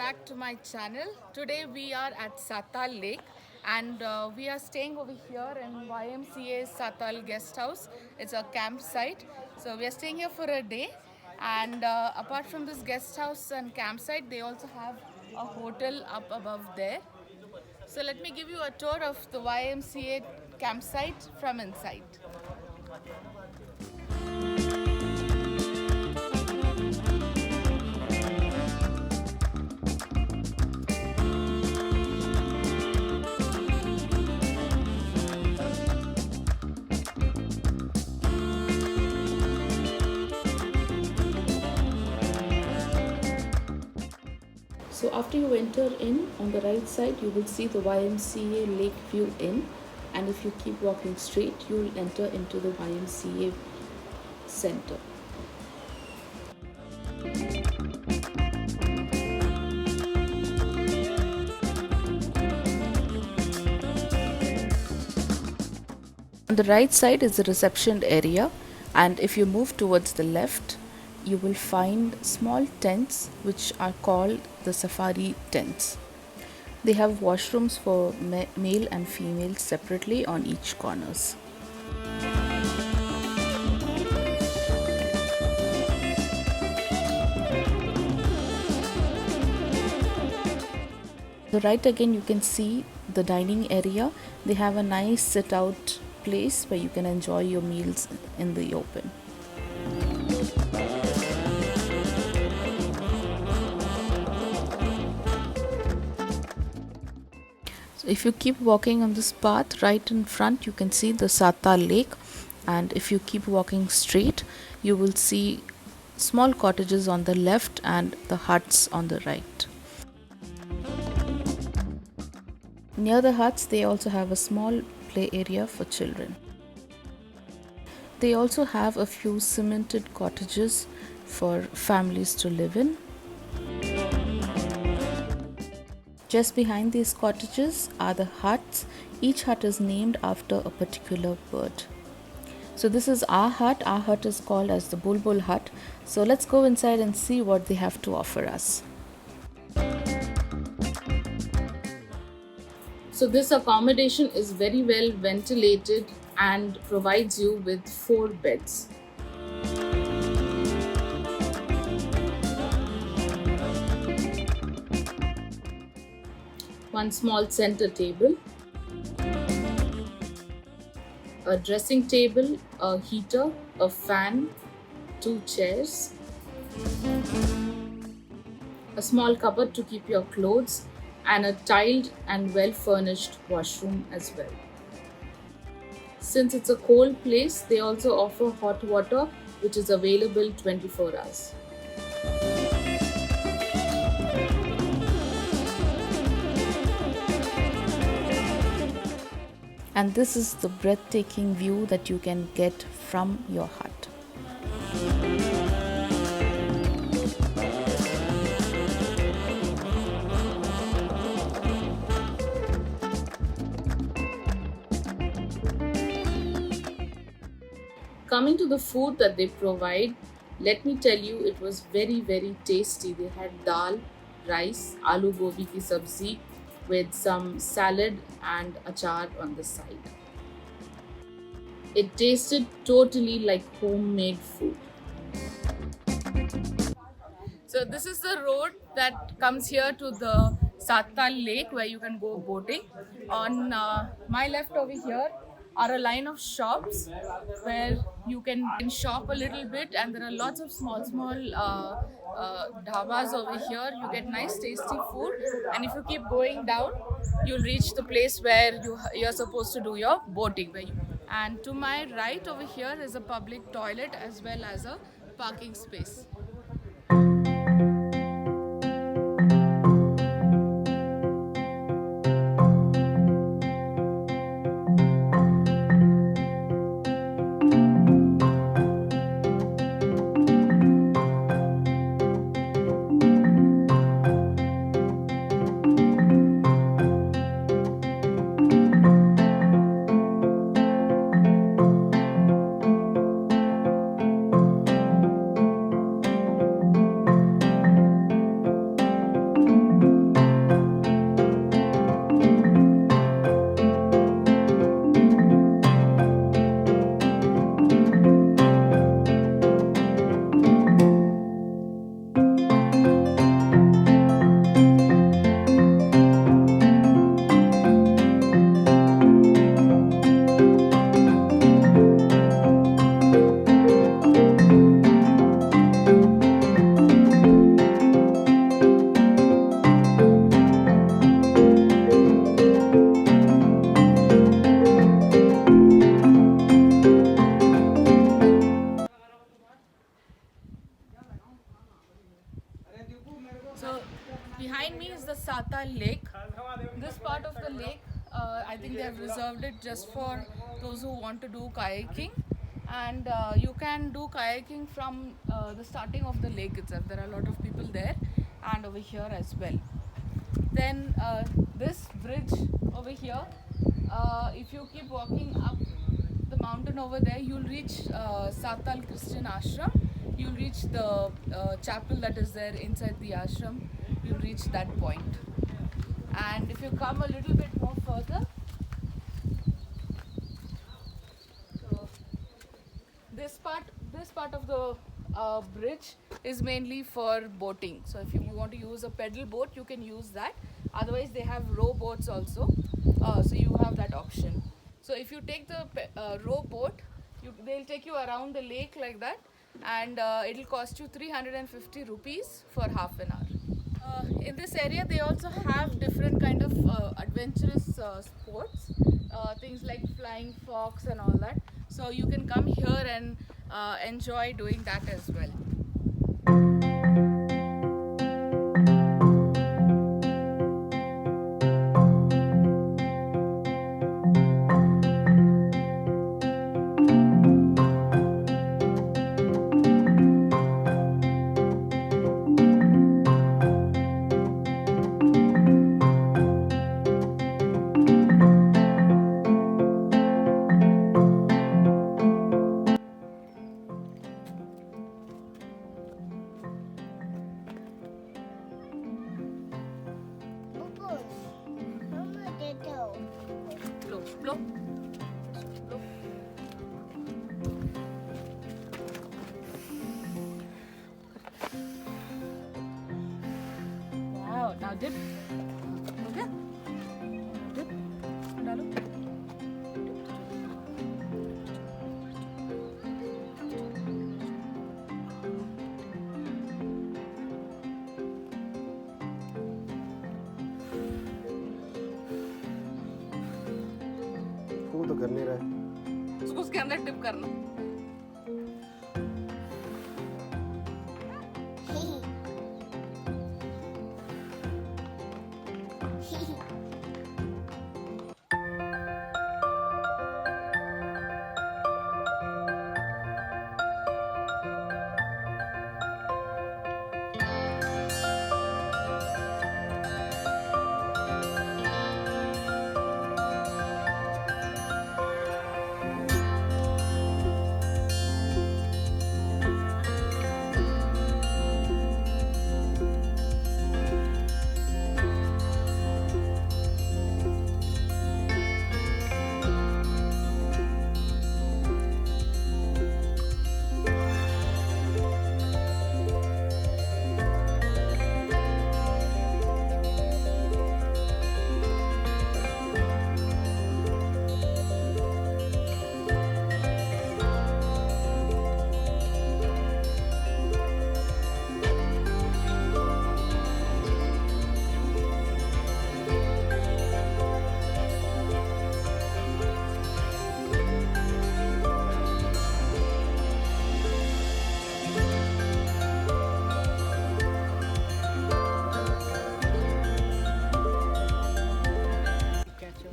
back to my channel. Today we are at Satal Lake and we are staying over here in YMCA Satal Guest House. It's a campsite. So we are staying here for a day, and apart from this guest house and campsite, they also have a hotel up above there. So let me give you a tour of the YMCA campsite from inside. So after you enter in, on the right side you will see the YMCA Lakeview Inn, and if you keep walking straight you will enter into the YMCA center. On the right side is the reception area, and if you move towards the left you will find small tents which are called the safari tents. They have washrooms for male and female separately on each corners. The right again you can see the dining area. They have a nice sit out place where you can enjoy your meals in the open. So if you keep walking on this path, right in front you can see the Satal Lake, and if you keep walking straight you will see small cottages on the left and the huts on the right. Near the huts they also have a small play area for children. They also have a few cemented cottages for families to live in. Just behind these cottages are the huts. Each hut is named after a particular bird. So this is our hut. Our hut is called as the Bulbul hut. So let's go inside and see what they have to offer us. So this accommodation is very well ventilated and provides you with 4 beds. One small center table, a dressing table, a heater, a fan, 2 chairs, a small cupboard to keep your clothes, and a tiled and well furnished washroom as well. Since it's a cold place, they also offer hot water which is available 24 hours. And this is the breathtaking view that you can get from your hut. Coming to the food that they provide, let me tell you, it was very tasty. They had dal, rice, aloo gobi ki sabzi with some salad and achar on the side. It tasted totally like homemade food. So this is the road that comes here to the Satal Lake where you can go boating. On my left over here are a line of shops where you can shop a little bit, and there are lots of small dhabas over here. You get nice tasty food, and if you keep going down you'll reach the place where you're supposed to do your boating. And to my right over here is a public toilet as well as a parking space. behind me is the Satal Lake. This part of the lake, I think they have reserved it just for those who want to do kayaking. And you can do kayaking from the starting of the lake itself. There are a lot of people there and over here as well. Then this bridge over here, if you keep walking up the mountain over there, you'll reach Satal Christian Ashram. You'll reach the chapel that is there inside the ashram. You'll reach that point. And if you come a little bit more further, so this part of the bridge is mainly for boating. So if you want to use a pedal boat, you can use that. Otherwise, they have row boats also. So you have that option. So if you take the row boat, they'll take you around the lake like that, and it'll cost you 350 rupees for half an hour. In this area, they also have different kind of adventurous sports, things like flying fox and all that. So you can come here and enjoy doing that as well. Blow. Blow. Wow, now dip. Okay. Dip. Dalo. वो तो कर नहीं रहा है। उसके अंदर dip करना।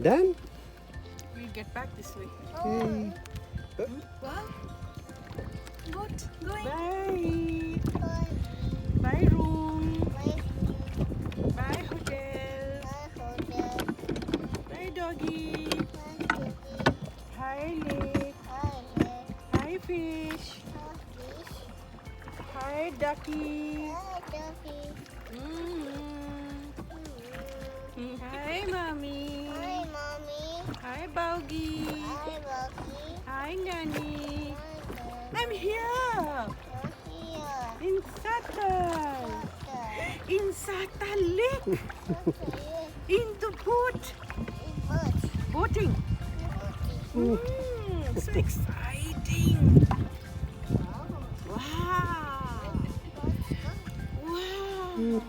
Done? We'll get back this way. Okay. Wow. Good. Going. Bye. Bye room. Bye hotel. Bye doggy. Hi lake. Hi fish. Hi ducky. Hi mommy. Hi Baugi. Hi Nani. I'm here in Satal. In Satal Lake. In the boat. Boating. So exciting. Wow. Wow.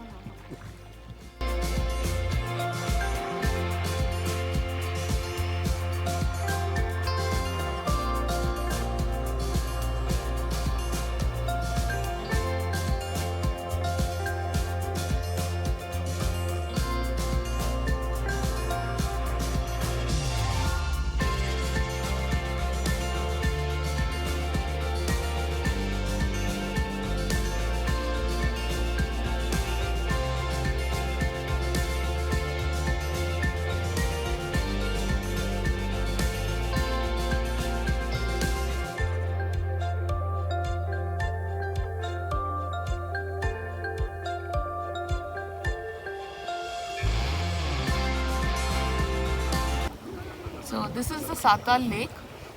this is the Satal Lake.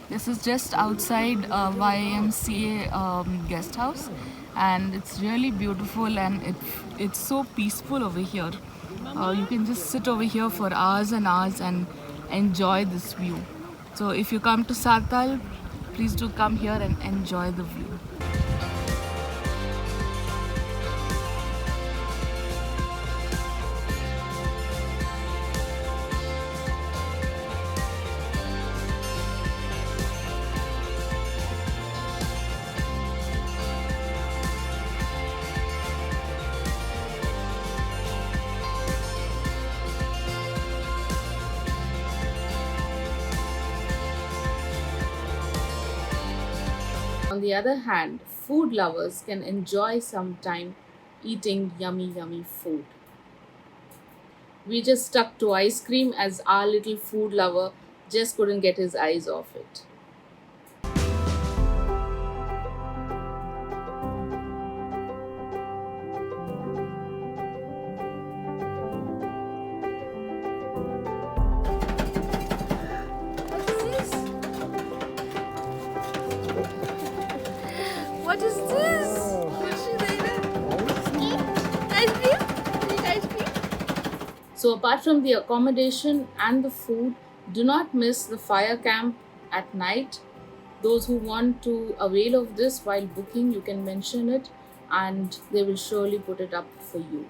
This is just outside YMCA guest house, and it's really beautiful, and it's so peaceful over here. You can just sit over here for hours and hours and enjoy this view. So if you come to Satal, please do come here and enjoy the view. On the other hand, food lovers can enjoy some time eating yummy food. We just stuck to ice cream as our little food lover just couldn't get his eyes off it. What is this? Ice cream? So apart from the accommodation and the food, do not miss the fire camp at night. Those who want to avail of this while booking, you can mention it and they will surely put it up for you.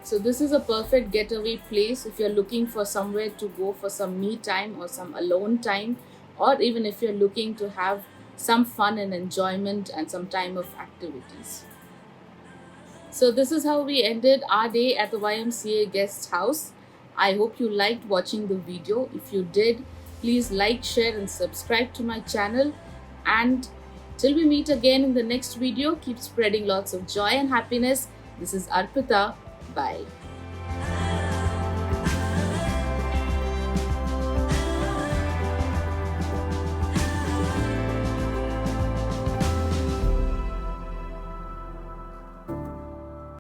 So this is a perfect getaway place if you're looking for somewhere to go for some me time or some alone time, or even if you're looking to have some fun and enjoyment and some time of activities. So this is how we ended our day at the YMCA guest house. I hope you liked watching the video. If you did, please like, share and subscribe to my channel. And till we meet again in the next video, keep spreading lots of joy and happiness. This is Arpita. Bye.